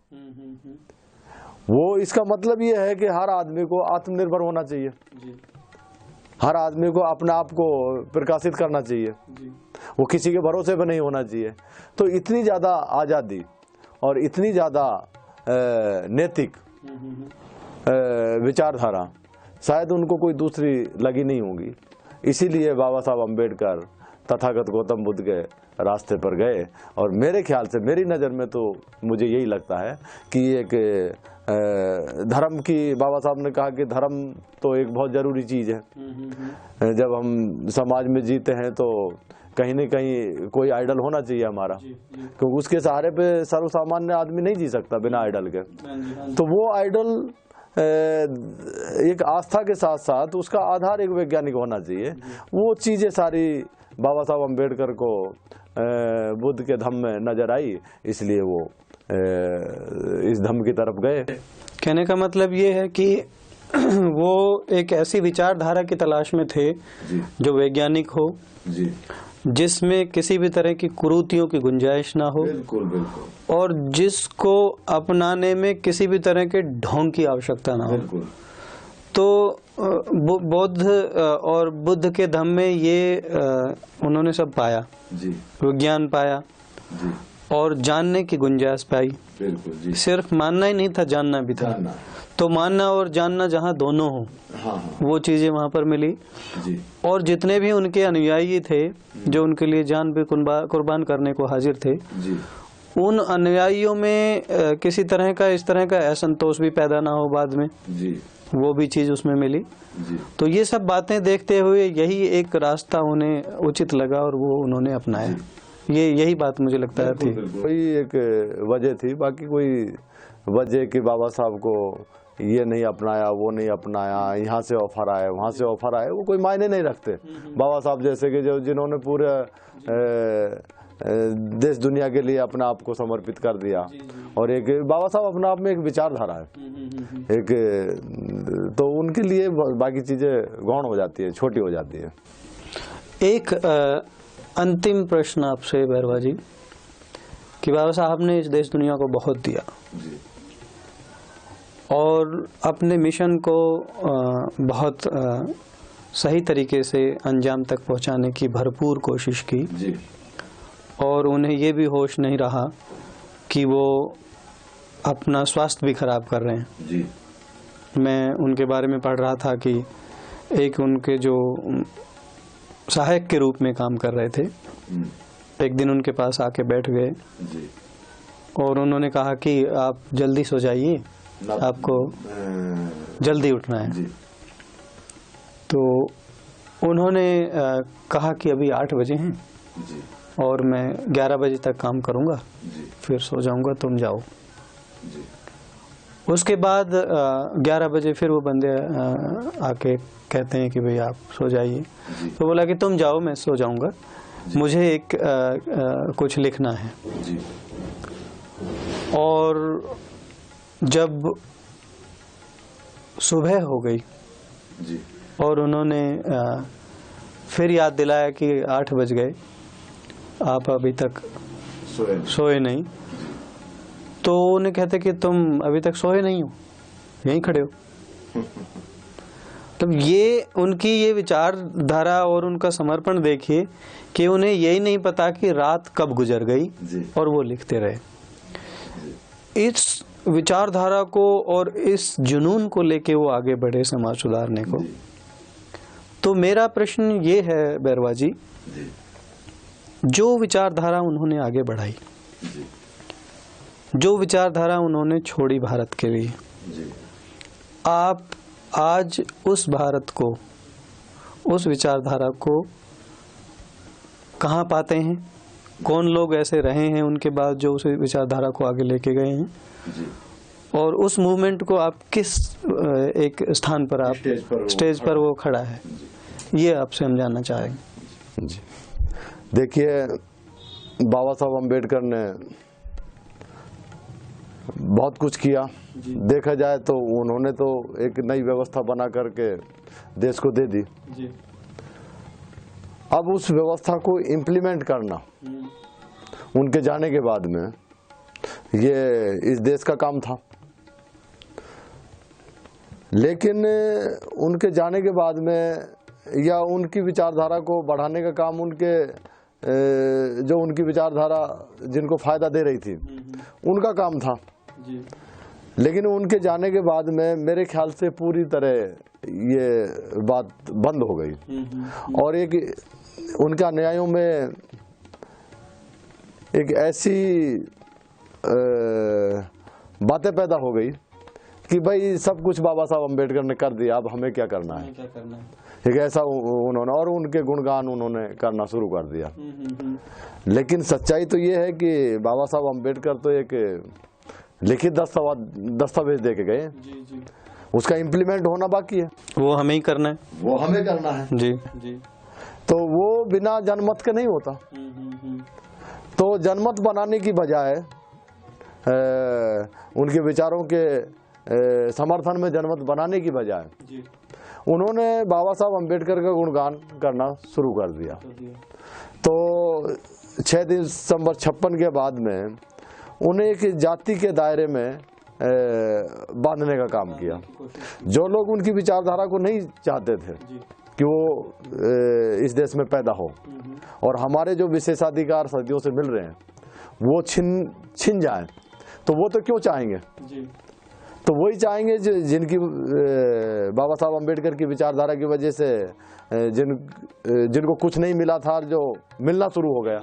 वो इसका मतलब ये है कि हर आदमी को आत्मनिर्भर होना चाहिए। हर आदमी को अपने आप को प्रकाशित करना चाहिए। वो किसी के भरोसे पर नहीं होना चाहिए। तो इतनी ज़्यादा आज़ादी और इतनी ज़्यादा नैतिक विचारधारा शायद उनको कोई दूसरी लगी नहीं होगी। इसीलिए बाबा साहब अम्बेडकर तथागत गौतम बुद्ध के रास्ते पर गए। और मेरे ख्याल से, मेरी नज़र में तो मुझे यही लगता है कि एक धर्म की, बाबा साहब ने कहा कि धर्म तो एक बहुत ज़रूरी चीज़ है। जब हम समाज में जीते हैं तो कहीं न कहीं कोई आइडल होना चाहिए हमारा, क्योंकि उसके सहारे पे सर्वसामान्य आदमी नहीं जी सकता बिना आइडल के। तो वो आइडल एक आस्था के साथ साथ उसका आधार एक वैज्ञानिक होना चाहिए। वो चीज़ें सारी बाबा साहब अम्बेडकर को बुद्ध के धम्म में नजर आई, इसलिए वो इस धम्म की तरफ गए। कहने का मतलब ये है कि वो एक ऐसी विचारधारा की तलाश में थे जो वैज्ञानिक हो, जिसमें किसी भी तरह की कुरीतियों की गुंजाइश ना हो। बिल्कुल बिल्कुल। और जिसको अपनाने में किसी भी तरह के ढोंग की आवश्यकता ना हो। बिल्कुल। तो बौद्ध और बुद्ध के धम्म में ये उन्होंने सब पाया। विज्ञान पाया और जानने की गुंजाइश पाई। बिल्कुल जी। सिर्फ मानना ही नहीं था, जानना भी था। तो मानना और जानना जहाँ दोनों हो, वो चीजें वहाँ पर मिली। और जितने भी उनके अनुयायी थे जो उनके लिए जान भी कुर्बान करने को हाजिर थे, उन अनुयायियों में किसी तरह का इस तरह का असंतोष भी पैदा ना हो बाद में, वो भी चीज उसमें मिली। तो ये सब बातें देखते हुए यही एक रास्ता उन्हें उचित लगा और वो उन्होंने अपनाया। यही बात मुझे लगता है थी। कोई एक वजह थी, बाकी कोई वजह कि बाबा साहब को ये नहीं अपनाया, वो नहीं अपनाया, यहाँ से ऑफर आए, वहाँ से ऑफर आए, वो कोई मायने नहीं रखते। बाबा साहब जैसे कि जो जिन्होंने पूरे देश दुनिया के लिए अपने आप को समर्पित कर दिया। और एक बाबा साहब अपने आप में एक विचारधारा है एक, तो उनके लिए बाकी चीजें गौण हो जाती है, छोटी हो जाती है। एक अंतिम प्रश्न आपसे भैरवा जी, कि बाबा साहब ने इस देश दुनिया को बहुत दिया और अपने मिशन को बहुत सही तरीके से अंजाम तक पहुंचाने की भरपूर कोशिश की जी। और उन्हें ये भी होश नहीं रहा कि वो अपना स्वास्थ्य भी खराब कर रहे हैं जी। मैं उनके बारे में पढ़ रहा था कि एक उनके जो सहायक के रूप में काम कर रहे थे, एक दिन उनके पास आके बैठ गए और उन्होंने कहा कि आप जल्दी सो जाइए, आपको जल्दी उठना है। तो उन्होंने कहा कि अभी 8 बजे हैं जी, और मैं 11 बजे तक काम करूंगा, जी, फिर सो जाऊंगा, तुम जाओ। जी, उसके बाद 11 बजे फिर वो बंदे आके कहते हैं कि भाई आप सो जाइए। तो बोला कि तुम जाओ, मैं सो जाऊंगा, मुझे एक कुछ लिखना है। जी, और जब सुबह हो गई जी, और उन्होंने फिर याद दिलाया कि 8 बज गए, आप अभी तक सोए नहीं, तो उन्हें कहते कि तुम अभी तक सोए नहीं हो, यहीं खड़े हो। तो ये उनकी ये विचारधारा और उनका समर्पण देखिए कि उन्हें यही नहीं पता कि रात कब गुजर गई और वो लिखते रहे। इस विचारधारा को और इस जुनून को लेके वो आगे बढ़े समाज सुधारने को। तो मेरा प्रश्न ये है बैरवा जी, जो विचारधारा उन्होंने आगे बढ़ाई, जो विचारधारा उन्होंने छोड़ी भारत के लिए, आप आज उस भारत को, उस विचारधारा को कहाँ पाते हैं? कौन लोग ऐसे रहे हैं उनके बाद जो उस विचारधारा को आगे लेके गए हैं? और उस मूवमेंट को आप किस एक स्थान पर, आप स्टेज पर वो खड़ा है, ये आपसे हम जानना चाहेंगे। जी, देखिए, बाबा साहब अम्बेडकर ने बहुत कुछ किया। देखा जाए तो उन्होंने तो एक नई व्यवस्था बना करके देश को दे दी। अब उस व्यवस्था को इम्प्लीमेंट करना उनके जाने के बाद में ये इस देश का काम था। लेकिन उनके जाने के बाद में या उनकी विचारधारा को बढ़ाने का काम उनके जो उनकी विचारधारा जिनको फायदा दे रही थी उनका काम था। लेकिन उनके जाने के बाद में मेरे ख्याल से पूरी तरह ये बात बंद हो गई और एक उनके अनुयायियों में एक ऐसी बातें पैदा हो गई कि भाई सब कुछ बाबा साहब अम्बेडकर ने कर दिया, अब हमें क्या करना है। एक ऐसा उन्होंने और उनके गुणगान उन्होंने करना शुरू कर दिया। लेकिन सच्चाई तो ये है कि बाबा साहब अम्बेडकर तो एक लिखित दस्तावेज दे के गए, उसका इम्प्लीमेंट होना बाकी है। वो हमें ही करना है, वो हमें करना है। जी। तो वो बिना जनमत के नहीं होता। तो जनमत बनाने की बजाय उनके विचारों के समर्थन में जनमत बनाने की बजाय उन्होंने बाबा साहब अम्बेडकर का गुणगान करना शुरू कर दिया। तो 6 दिसंबर 56 के बाद में उन्हें एक जाति के दायरे में बांधने का काम किया। जो लोग उनकी विचारधारा को नहीं चाहते थे कि वो इस देश में पैदा हो और हमारे जो विशेषाधिकार सदियों से मिल रहे हैं वो छिन जाएं, तो वो तो क्यों चाहेंगे? तो वही चाहेंगे जिनकी बाबा साहब अम्बेडकर की विचारधारा की वजह से जिनको कुछ नहीं मिला था, जो मिलना शुरू हो गया।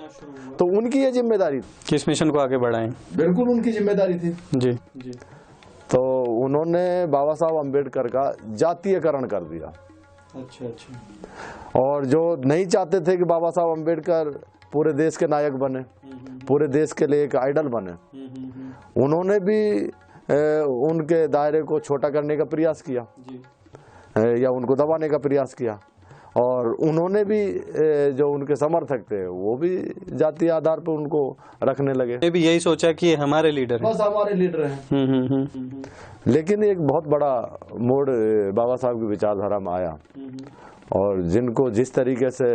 तो उनकी ये जिम्मेदारी थी किस मिशन को आगे बढ़ाएं। बिल्कुल उनकी जिम्मेदारी थी। जी। तो उन्होंने बाबा साहब अम्बेडकर का जातीयकरण कर दिया। अच्छा। और जो नहीं चाहते थे कि बाबा साहब अम्बेडकर पूरे देश के नायक बने, पूरे देश के लिए एक आइडल बने, उन्होंने भी उनके दायरे को छोटा करने का प्रयास किया या उनको दबाने का प्रयास किया। और उन्होंने भी जो उनके समर्थक थे वो भी जातीय आधार पर उनको रखने लगे। मैं भी यही सोचा कि हमारे लीडर हैं, बस हमारे लीडर हैं। लेकिन एक बहुत बड़ा मोड़ बाबा साहब की विचारधारा में आया और जिनको जिस तरीके से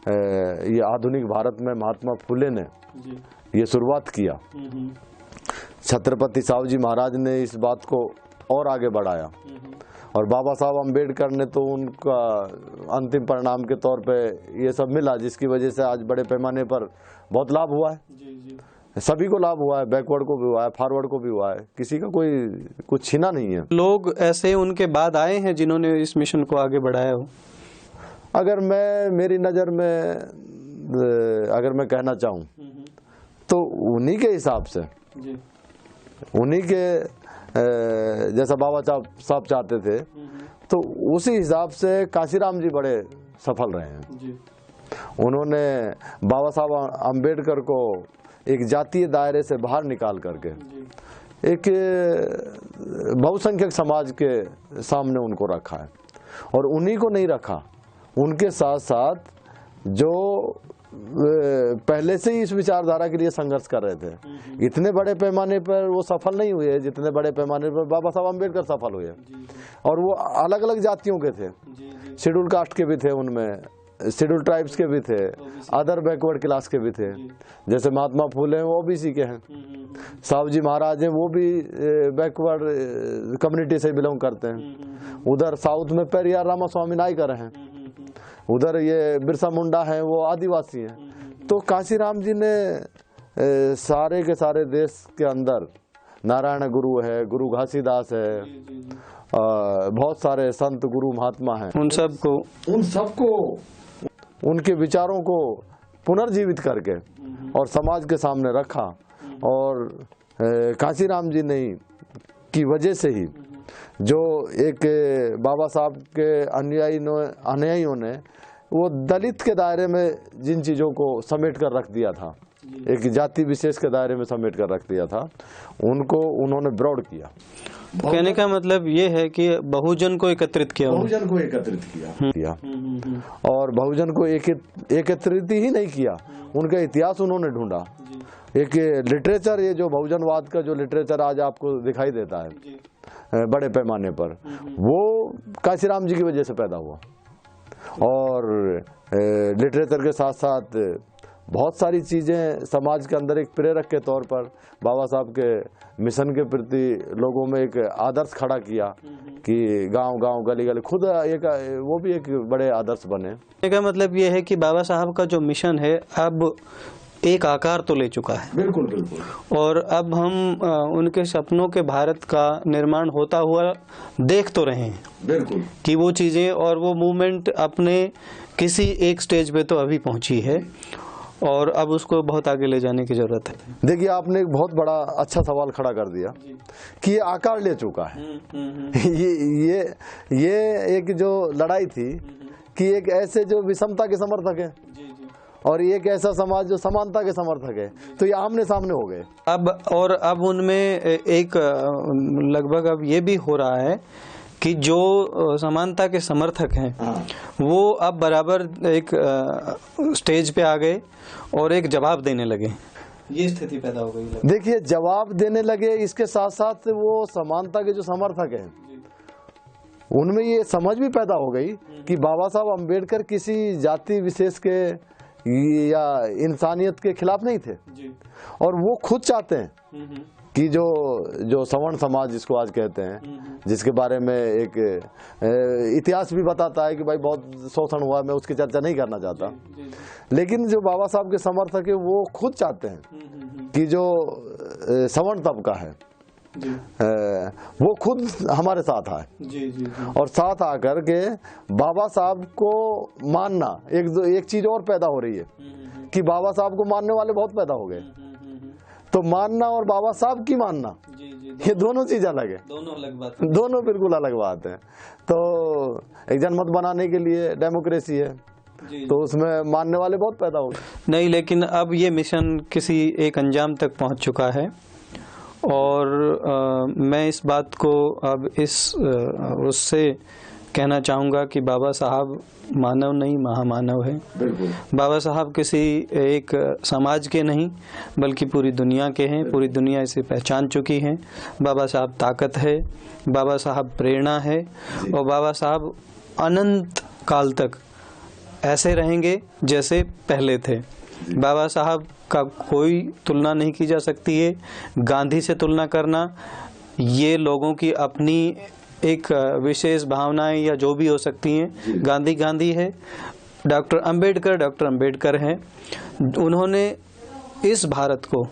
ये आधुनिक भारत में महात्मा फुले ने ये शुरुआत किया, छत्रपति साहू जी महाराज ने इस बात को और आगे बढ़ाया और बाबा साहब अम्बेडकर ने तो उनका अंतिम परिणाम के तौर पे ये सब मिला, जिसकी वजह से आज बड़े पैमाने पर बहुत लाभ हुआ है। सभी को लाभ हुआ है, बैकवर्ड को भी हुआ है, फॉरवर्ड को भी हुआ है, किसी का कोई कुछ छीना नहीं है। लोग ऐसे उनके बाद आए हैं जिन्होंने इस मिशन को आगे बढ़ाया हो? अगर मेरी नज़र में अगर मैं कहना चाहूँ तो उन्हीं के हिसाब से, उन्हीं के जैसा बाबा साहब चाहते थे, तो उसी हिसाब से काशीराम जी बड़े सफल रहे हैं। उन्होंने बाबा साहब अम्बेडकर को एक जातीय दायरे से बाहर निकाल करके एक बहुसंख्यक समाज के सामने उनको रखा है, और उन्हीं को नहीं रखा, उनके साथ साथ जो पहले से ही इस विचारधारा के लिए संघर्ष कर रहे थे। इतने बड़े पैमाने पर वो सफल नहीं हुए जितने बड़े पैमाने पर बाबा साहब अम्बेडकर सफल हुए, और वो अलग अलग जातियों के थे, शेड्यूल कास्ट के भी थे, उनमें शेड्यूल ट्राइब्स के भी थे, अदर बैकवर्ड क्लास के भी थे। जैसे महात्मा फूले हैं वो ओबीसी के हैं, साहब जी महाराज हैं वो भी बैकवर्ड कम्युनिटी से बिलोंग करते हैं। उधर साउथ में पेरियार रामास्वामी नायकर हैं, उधर ये बिरसा मुंडा है वो आदिवासी हैं। तो काशीराम जी ने सारे के सारे देश के अंदर नारायण गुरु है, गुरु घासीदास है, बहुत सारे संत गुरु महात्मा हैं, उन सबको उनके विचारों को पुनर्जीवित करके और समाज के सामने रखा। और काशीराम जी ने की वजह से ही जो एक बाबा साहब के अनुयायियों ने वो दलित के दायरे में जिन चीज़ों को समेट कर रख दिया था, एक जाति विशेष के दायरे में समेट कर रख दिया था, उनको उन्होंने ब्रॉड किया। कहने का मतलब ये है कि बहुजन को एकत्रित किया, बहुजन को एकत्रित किया और बहुजन को एकत्रित ही नहीं किया, उनका इतिहास उन्होंने ढूंढा। एक लिटरेचर, ये जो बहुजनवाद का जो लिटरेचर आज आपको दिखाई देता है बड़े पैमाने पर, वो काशीराम जी की वजह से पैदा हुआ। और लिटरेचर के साथ साथ बहुत सारी चीज़ें समाज के अंदर एक प्रेरक के तौर पर बाबा साहब के मिशन के प्रति लोगों में एक आदर्श खड़ा किया कि गांव-गांव गली-गली खुद एक वो भी एक बड़े आदर्श बने। इसका मतलब ये है कि बाबा साहब का जो मिशन है अब एक आकार तो ले चुका है। बिल्कुल बिल्कुल। और अब हम उनके सपनों के भारत का निर्माण होता हुआ देख तो रहे हैं। बिल्कुल। कि वो चीज़ें और वो मूवमेंट अपने किसी एक स्टेज पे तो अभी पहुंची है और अब उसको बहुत आगे ले जाने की जरूरत है। देखिए, आपने एक बहुत बड़ा अच्छा सवाल खड़ा कर दिया कि ये आकार ले चुका है। ये एक जो लड़ाई थी कि एक ऐसे जो विषमता के समर्थक है और एक ऐसा समाज जो समानता के समर्थक है, तो ये आमने सामने हो गए। अब उनमें एक लगभग अब ये भी हो रहा है कि जो समानता के समर्थक हैं वो अब बराबर एक स्टेज पे आ गए और एक जवाब देने लगे। ये स्थिति पैदा हो गई। देखिए, जवाब देने लगे, इसके साथ साथ वो समानता के जो समर्थक हैं उनमें ये समझ भी पैदा हो गई कि बाबा साहब अम्बेडकर किसी जाति विशेष के या इंसानियत के खिलाफ नहीं थे और वो खुद चाहते हैं कि जो सवर्ण समाज जिसको आज कहते हैं, जिसके बारे में एक इतिहास भी बताता है कि भाई बहुत शोषण हुआ, मैं उसकी चर्चा नहीं करना चाहता, लेकिन जो बाबा साहब के समर्थक है वो खुद चाहते हैं कि जो सवर्ण तबका है वो खुद हमारे साथ आए और साथ आकर के बाबा साहब को मानना। एक चीज और पैदा हो रही है कि बाबा साहब को मानने वाले बहुत पैदा हो गए, तो मानना और बाबा साहब की मानना ये दोनों चीज अलग है, दोनों अलग बात, दोनों बिल्कुल अलग बात है। तो एक जनमत बनाने के लिए डेमोक्रेसी है, तो उसमें मानने वाले बहुत पैदा हो गए। नहीं, लेकिन अब ये मिशन किसी एक अंजाम तक पहुंच चुका है और मैं इस बात को अब उससे कहना चाहूँगा कि बाबा साहब मानव नहीं महामानव है। बाबा साहब किसी एक समाज के नहीं बल्कि पूरी दुनिया के हैं, पूरी दुनिया इसे पहचान चुकी है। बाबा साहब ताकत है, बाबा साहब प्रेरणा है और बाबा साहब अनंत काल तक ऐसे रहेंगे जैसे पहले थे। बाबा साहब का कोई तुलना नहीं की जा सकती है। गांधी से तुलना करना ये लोगों की अपनी एक विशेष भावनाएं या जो भी हो सकती हैं। गांधी गांधी है, डॉक्टर अंबेडकर हैं। उन्होंने इस भारत को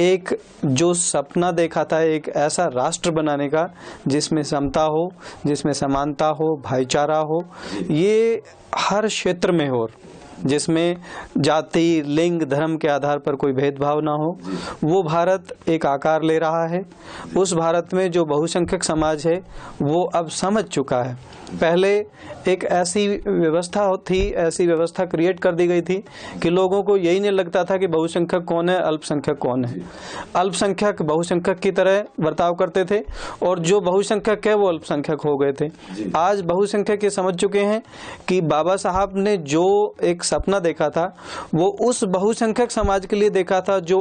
एक जो सपना देखा था एक ऐसा राष्ट्र बनाने का जिसमें समता हो, जिसमें समानता हो, भाईचारा हो, ये हर क्षेत्र में हो। जिसमें जाति, लिंग, धर्म के आधार पर कोई भेदभाव ना हो, वो भारत एक आकार ले रहा है। उस भारत में जो बहुसंख्यक समाज है वो अब समझ चुका है। पहले एक ऐसी व्यवस्था क्रिएट कर दी गई थी कि लोगों को यही नहीं लगता था कि बहुसंख्यक कौन है, अल्पसंख्यक कौन है। अल्पसंख्यक बहुसंख्यक की तरह बर्ताव करते थे और जो बहुसंख्यक है वो अल्पसंख्यक हो गए थे। आज बहुसंख्यक ये समझ चुके हैं कि बाबा साहब ने जो एक सपना देखा था वो उस बहुसंख्यक समाज के लिए देखा था जो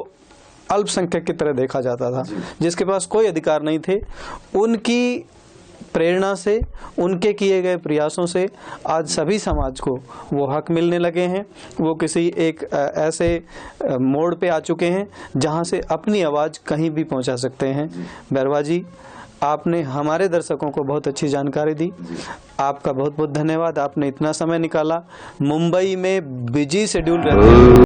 अल्पसंख्यक की तरह देखा जाता था, जिसके पास कोई अधिकार नहीं थे। उनकी प्रेरणा से, उनके किए गए प्रयासों से आज सभी समाज को वो हक मिलने लगे हैं। वो किसी एक ऐसे मोड़ पे आ चुके हैं जहां से अपनी आवाज़ कहीं भी पहुंचा सकते हैं। बैरवा जी, आपने हमारे दर्शकों को बहुत अच्छी जानकारी दी। आपका बहुत बहुत धन्यवाद। आपने इतना समय निकाला, मुंबई में बिजी शेड्यूल रहते हैं।